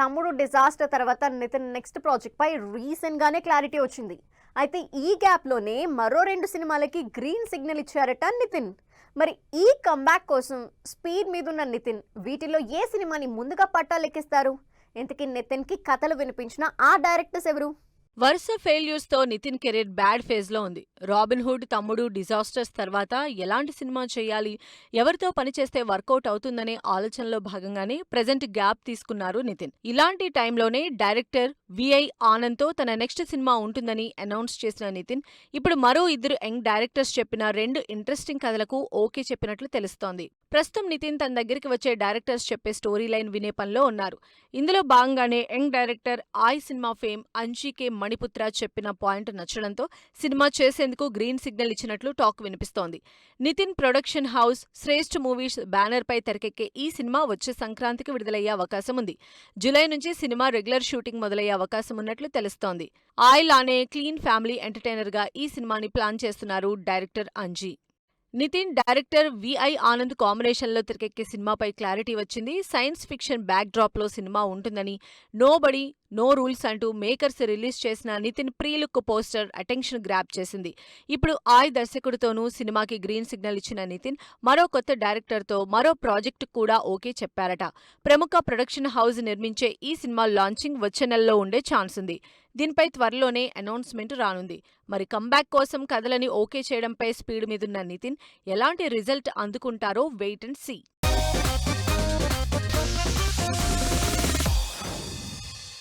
తమ్ముడు డిజాస్టర్ తర్వాత Nitin next project పై recent గానే క్లారిటీ వచ్చింది. అయితే ఈ గ్యాప్ లోనే మరో 2 సినిమాలకి గ్రీన్ సిగ్నల్ ఇచ్చారట నితిన్. మరి ఈ కంబ్యాక్ కోసం స్పీడ్ మీదున్న నితిన్ వీటిలో ఏ సినిమాని ముందుగా పట్టాలెక్కిస్తారు? ఇంతకీ నితిన్ కి కథలు వినిపించిన ఆ డైరెక్టర్స్ ఎవరు? వరుస ఫెయిల్యూర్స్ తో నితిన్ కెరీర్ బ్యాడ్ ఫేజ్ లో ఉంది. రాబిన్ హుడ్, తమ్ముడు, డిజాస్టర్స్ తర్వాత ఎలాంటి సినిమా చేయాలి, ఎవరితో పనిచేస్తే వర్కౌట్ అవుతుందనే ఆలోచనలో భాగంగానే ప్రెజెంట్ గ్యాప్ తీసుకున్నారు నితిన్. ఇలాంటి టైంలోనే డైరెక్టర్ విఐ ఆనంద్ తో తన నెక్స్ట్ సినిమా ఉంటుందని అనౌన్స్ చేసిన నితిన్ ఇప్పుడు మరో 2 యంగ్ డైరెక్టర్స్ చెప్పిన 2 ఇంట్రెస్టింగ్ కథలకు ఓకే చెప్పినట్లు తెలుస్తోంది. ప్రస్తుతం నితిన్ తన దగ్గరికి వచ్చే డైరెక్టర్స్ చెప్పే స్టోరీ లైన్ వినే పనిలో ఉన్నారు. ఇందులో భాగంగానే యంగ్ డైరెక్టర్ ఆయ్ సినిమా ఫేమ్ అంజీకే మణిపుత్ర చెప్పిన పాయింట్ నచ్చడంతో సినిమా చేసేందుకు గ్రీన్ సిగ్నల్ ఇచ్చినట్లు టాక్ వినిపిస్తోంది. నితిన్ ప్రొడక్షన్ హౌస్ శ్రేష్ఠ మూవీస్ బ్యానర్ పై తెరకెక్కే ఈ సినిమా వచ్చే సంక్రాంతికి విడుదలయ్యే అవకాశం ఉంది. జూలై నుంచి సినిమా రెగ్యులర్ షూటింగ్ మొదలయ్యే అవకాశం ఉన్నట్లు తెలుస్తోంది. ఆయ్ లానే క్లీన్ ఫ్యామిలీ ఎంటర్టైనర్ గా ఈ సినిమాని ప్లాన్ చేస్తున్నారు director Anji. Nithin, director VI Anand కాంబినేషన్లో తెరకెక్కే సినిమాపై క్లారిటీ వచ్చింది. సైన్స్ ఫిక్షన్ బ్యాక్ డ్రాప్ లో సినిమా ఉంటుందని, నోబడీ నో రూల్స్ అంటూ మేకర్స్ రిలీజ్ చేసిన Nithin pre look poster attention grab చేసింది. ఇప్పుడు ఆయ్ దర్శకుడితోనూ సినిమాకి గ్రీన్ సిగ్నల్ ఇచ్చిన నితిన్ మరో కొత్త డైరెక్టర్తో మరో ప్రాజెక్టు కూడా ఓకే చెప్పారట. ప్రముఖ ప్రొడక్షన్ హౌస్ నిర్మించే ఈ సినిమా లాంచింగ్ వచ్చే నెలలో ఉండే ఛాన్స్ ఉంది. దీనిపై త్వరలోనే అనౌన్స్మెంట్ రానుంది. మరి కంబ్యాక్ కోసం కథలని ఓకే చేయడంపై స్పీడ్ మీదున్న నితిన్ ఎలాంటి రిజల్ట్ అందుకుంటారో వెయిట్ అండ్ సీ.